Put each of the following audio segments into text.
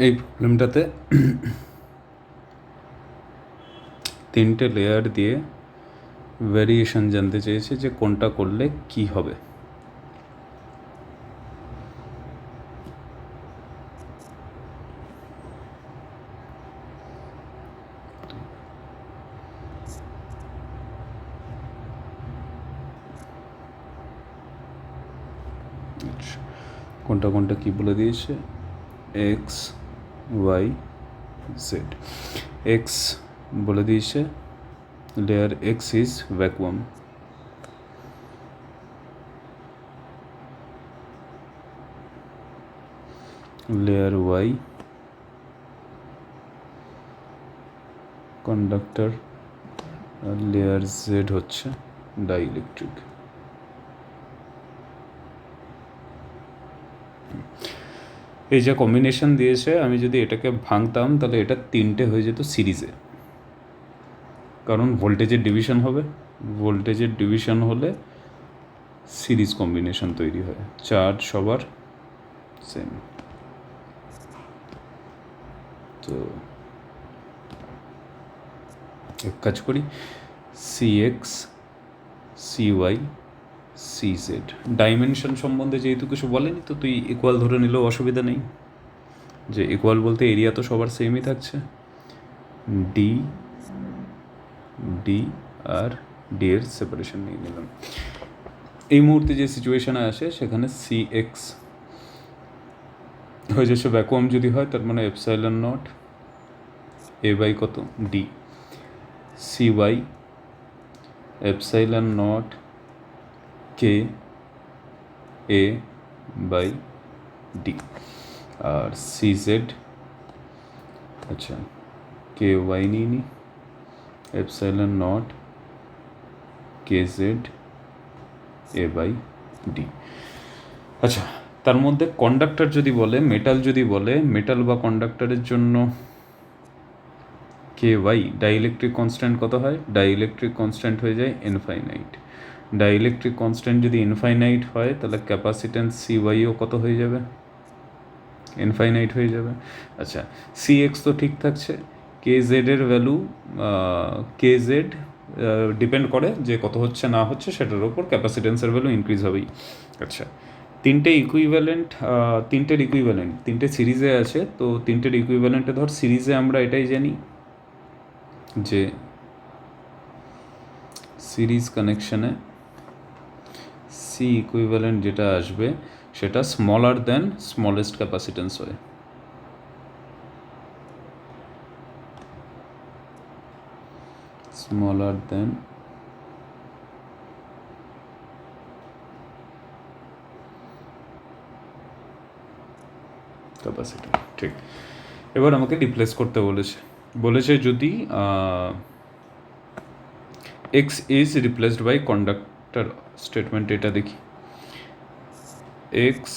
এই প্রবলেমটাতে তিনটে লেয়ার দিয়ে ভ্যারিয়েশন জানতে চেয়েছে যে কোনটা করলে কি হবে। কোনটা কোনটা কি বলে দিয়েছে, এক্স ওয়াই জেড। এক্স বলে দিয়েছে layer X is vacuum, layer Y conductor, আর লেয়ার জেড হচ্ছে ডাইইলেকট্রিক। এই যে কম্বিনেশন দিয়েছে, আমি যদি এটাকে ভাঙতাম তাহলে এটা তিনটে হয়ে যেত সিরিজে, কারণ ভোল্টেজের ডিভিশন হবে, ভোল্টেজের ডিভিশন হলে সিরিজ কম্বিনেশন তৈরি হয়, চার্জ সবার সেম। তো এক কাজ করি, C X C Y C Z. Dimension সম্বন্ধে যেহেতু কিছু বলেনি, তো তুই ইকুয়াল ধরে নিলেও অসুবিধা নেই, যে ইকুয়াল বলতে এরিয়া তো সবার সেমই থাকছে, ডি ডি আর ডি এর সেপারেশন নিয়ে নিলাম। এই মুহূর্তে যে সিচুয়েশানে আসে সেখানে সি এক্স হয়ে যাচ্ছে ভ্যাকুয়াম যদি হয়, তার মানে এপসাইলন নট এ বাই কত D, C Y epsilon not K A by D, আর সি জেড, আচ্ছা কে ওয়াই নিয়ে নি, epsilon not K Z A by D. আচ্ছা, তার মধ্যে কন্ডাক্টর যদি বলে, মেটাল যদি বলে, মেটাল বা কন্ডাক্টরের জন্য কে ওয়াই ডাইইলেকট্রিক কনস্ট্যান্ট কত হয়, ডাইইলেকট্রিক কনস্ট্যান্ট হয়ে যায় ইনফাইনাইট। ডাইইলেকট্রিক কনস্ট্যান্ট যদি ইনফাইনাইট হয় তাহলে ক্যাপাসিট্যান্স সি ওয়াইও কত হয়ে যাবে, ইনফাইনাইট হয়ে যাবে। আচ্ছা, সি এক্স তো ঠিক থাকছে, কে জেডের ভ্যালু, কে জেড ডিপেন্ড করে যে কত হচ্ছে না হচ্ছে সেটার ওপর, ক্যাপাসিটেন্সের ভ্যালু ইনক্রিজ হবেই। আচ্ছা, তিনটের ইকুইভ্যালেন্ট, তিনটে সিরিজে আছে, তো তিনটের ইকুইভ্যালেন্টে ধর সিরিজে আমরা এটাই জানি যে সিরিজ কানেকশানে সি ইকুইভ্যালেন্ট যেটা আসবে সেটা স্মলার দ্যান স্মলেস্ট ক্যাপাসিটেন্স হয়। স্মলার দ্যান ক্যাপাসিটি, ঠিক। এবার আমাকে রিপ্লেস করতে বলেছে যদি X is replaced by conductor statement, এটা দেখি এক্স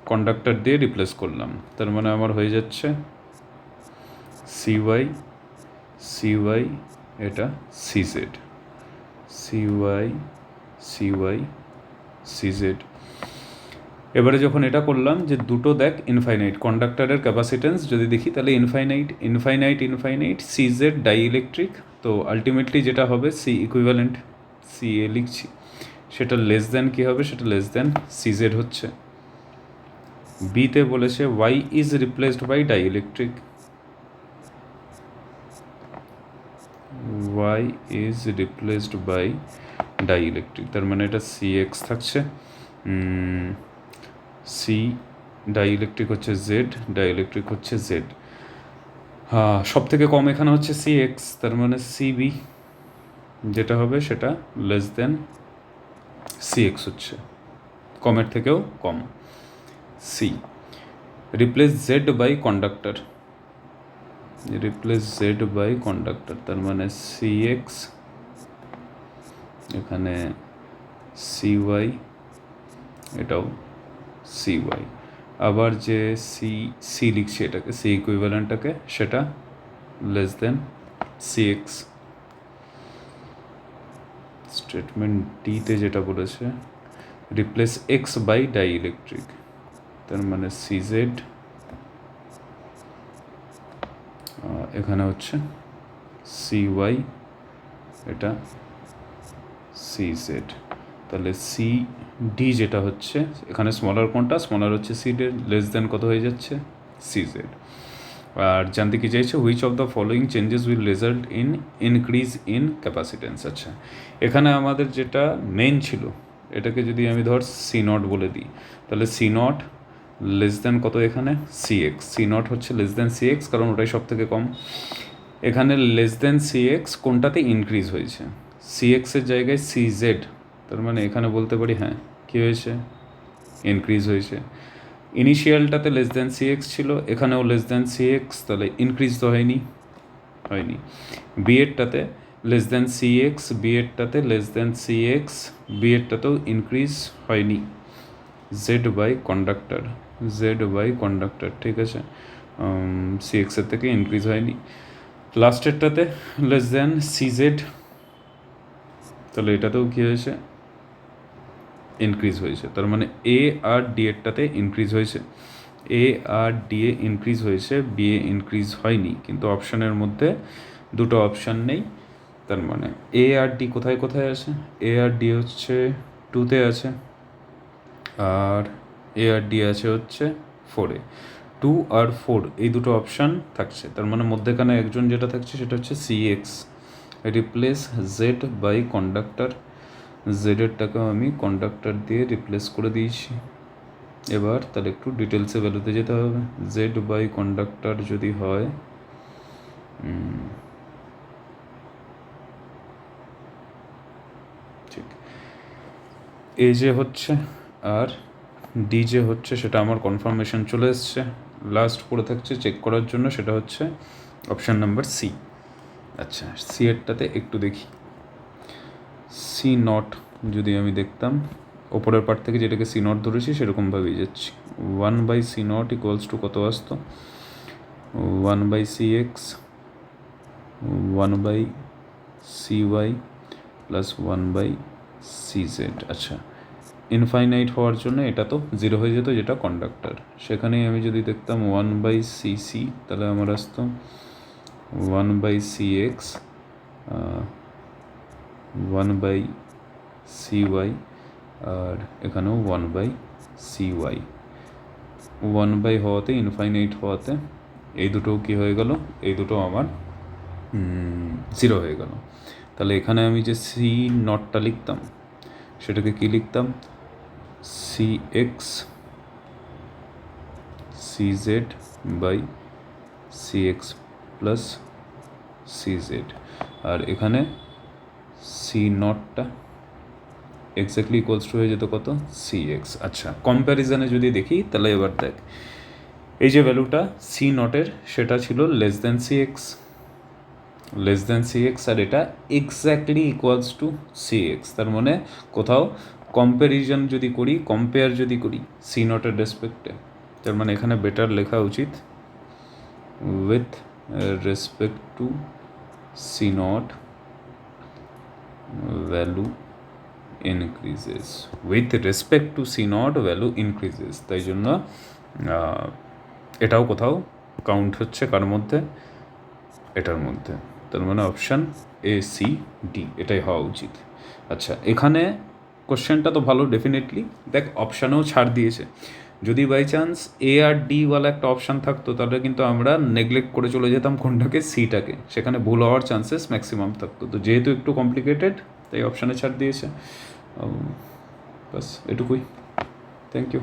কন্ডাক্টর দিয়ে রিপ্লেস করলাম, তার মানে আমার হয়ে যাচ্ছে সি ওয়াই এটা C Z, C Y C Z. এবারে যখন এটা করলাম যে দুটো দেখ ইনফাইনাইট, কন্ডাক্টরের ক্যাপাসিটেন্স যদি দেখি তাহলে ইনফাইনাইট সি জেড ডাইইলেকট্রিক, তো আলটিমেটলি যেটা হবে সি ইকুইভ্যালেন্ট, সি এ লিখছি, সেটা লেস দ্যান কী হবে, সেটা লেস দ্যান সি জেড হচ্ছে। বিতে বলেছে Y is replaced by dielectric, Y is replaced by dielectric, তার মানে এটা সি এক্স থাকছে, সি ডাইইলেকট্রিক হচ্ছে জেড, ডাইইলেকট্রিক হচ্ছে জেড, হ্যাঁ সব থেকে কম এখানে হচ্ছে সি এক্স, তার মানে সি বি যেটা হবে সেটা লেস দেন সি এক্স হচ্ছে, কমের থেকেও কম। C replace Z by conductor, replace Z by conductor, তার মানে সি এক্স, এখানে সি ওয়াই, এটাও সি ওয়াই, আবার যে সি লিখছি এটাকে, সি ইকুইভ্যালেন্টটাকে, সেটা less than C X. Statement ডিতে যেটা বলেছে রিপ্লেস এক্স বাই ডাইইলেকট্রিক, তার মানে সি জেড এখানে হচ্ছে সি ওয়াই, এটা সি জেড। তাহলে সি ডি যেটা হচ্ছে, এখানে স্মলার কোনটা, স্মলার হচ্ছে সি ডি, লেস দেন কত হয়ে যাচ্ছে, সি জেড। আর জানতে কি চাইছে, which of the following changes will result in increase in capacitance. আচ্ছা, এখানে আমাদের যেটা মেন ছিল, এটাকে যদি আমি ধর সি নট বলে দিই, তাহলে সি নট লেস দেন কত, এখানে সি এক্স, সি নট হচ্ছে লেস দেন সি এক্স, কারণ ওটাই সব থেকে কম। এখানে লেস দেন সি এক্স কোনটাতে ইনক্রিজ হয়েছে, সি এক্সের জায়গায় সি জেড, তার মানে এখানে বলতে পারি হ্যাঁ কী হয়েছে, ইনক্রিজ হয়েছে। ইনিশিয়ালটাতে লেস দেন সি এক্স ছিল, এখানেও লেস দেন সি এক্স, তাহলে ইনক্রিজ তো হয়নি। বিএডটাতে লেস দেন সি এক্স, বিএডটাতে লেস দেন সি এক্স, বিএডটাতেও ইনক্রিজ হয়নি। Z by conductor, Z by conductor, ঠিক আছে, সি এক্সের থেকে ইনক্রিজ হয়নি। লাস্টেরটাতে লেস দেন সি জেড, তাহলে এটাতেও কী হয়েছে, ইনক্রিজ হয়েছে। তার মানে এ আর ডি এরটাতে ইনক্রিজ হয়েছে, এ আর ডি এ ইনক্রিজ হয়েছে, বি এ ইনক্রিজ হয়নি। কিন্তু অপশানের মধ্যে দুটো অপশান নেই, তার মানে এ আর ডি কোথায় কোথায় আছে, এ আর ডি হচ্ছে 2তে আছে, আর এ আর ডি আছে হচ্ছে 4-এ। 2 আর 4 এই দুটো অপশান থাকছে, তার মানে মধ্যেখানে একজন যেটা থাকছে সেটা হচ্ছে C X, replace Z by conductor, জেডেরটাকেও আমি কন্ডাক্টর দিয়ে রিপ্লেস করে দিয়েছি। এবার তাহলে একটু ডিটেলসে ভ্যালুতে যেতে হবে। জেড বাই কন্ডাক্টর যদি হয়, ঠিক, এ যে হচ্ছে আর ডি যে হচ্ছে, সেটা আমার কনফার্মেশন চলে এসছে। লাস্ট পড়ে থাকছে চেক করার জন্য, সেটা হচ্ছে অপশান নাম্বার সি। আচ্ছা, সি এরটাতে একটু দেখি, সি নট যদি আমি দেখতাম, ওপরের পার্ট থেকে যেটাকে সি নট ধরেছি সেরকমভাবেই যাচ্ছি। 1 সি নট ইকুয়ালস টু কত আসতো, 1 C X, 1 C Y plus 1 C Z. আচ্ছা, ইনফাইনাইট হওয়ার জন্য এটা তো 0 হয়ে যেত, যেটা কন্ডাক্টর। সেখানেই আমি যদি দেখতাম 1 সি সি, তাহলে আমার আসতো 1 সি এক্স, 1 সি ওয়াই, আর এখানেও 1 সি ওয়াই। 1 হওয়াতে, ইনফাইনাইট হওয়াতে এই দুটোও কী হয়ে গেল, এই দুটো আমার 0 হয়ে গেল। তাহলে এখানে আমি যে সি নটটা লিখতাম, সেটাকে কি লিখতাম, C X C Z by C X plus C Z, আর এখানে সি নটটা এক্স্যাক্টলি ইকুয়ালস টু হয়ে যেত কত, সি এক্স। আচ্ছা, কম্প্যারিজনে যদি দেখি, তাহলে এবার দেখ, এই যে ভ্যালুটা সি নটের, সেটা ছিল less than C X, less than C X, আর এটা exactly equals to C X. তার মানে কোথাও কম্প্যারিজন যদি করি, কম্পেয়ার যদি করি সি নটের রেসপেক্টে, তার মানে এখানে বেটার লেখা উচিত with respect to C not value increases, with respect to C not value increases. তাই জন্য এটাও কোথাও কাউন্ট হচ্ছে কার মধ্যে, এটার মধ্যে। তার মানে অপশান এ সি ডি এটাই হওয়া উচিত। আচ্ছা, এখানে কোশ্চেনটা তো ভালো, ডেফিনেটলি দেখ অপশানেও ছাড় দিয়েছে। যদি বাই চান্স এ আর ডিওয়ালা একটা অপশান থাকতো, তাহলে কিন্তু আমরা নেগলেক্ট করে চলে যেতাম কোনটাকে, সিটাকে, সেখানে ভুল হওয়ার চান্সেস ম্যাক্সিমাম থাকতো। তো যেহেতু একটু কমপ্লিকেটেড, তাই অপশানে ছাড় দিয়েছে। বাস এটুকুই, থ্যাংক ইউ।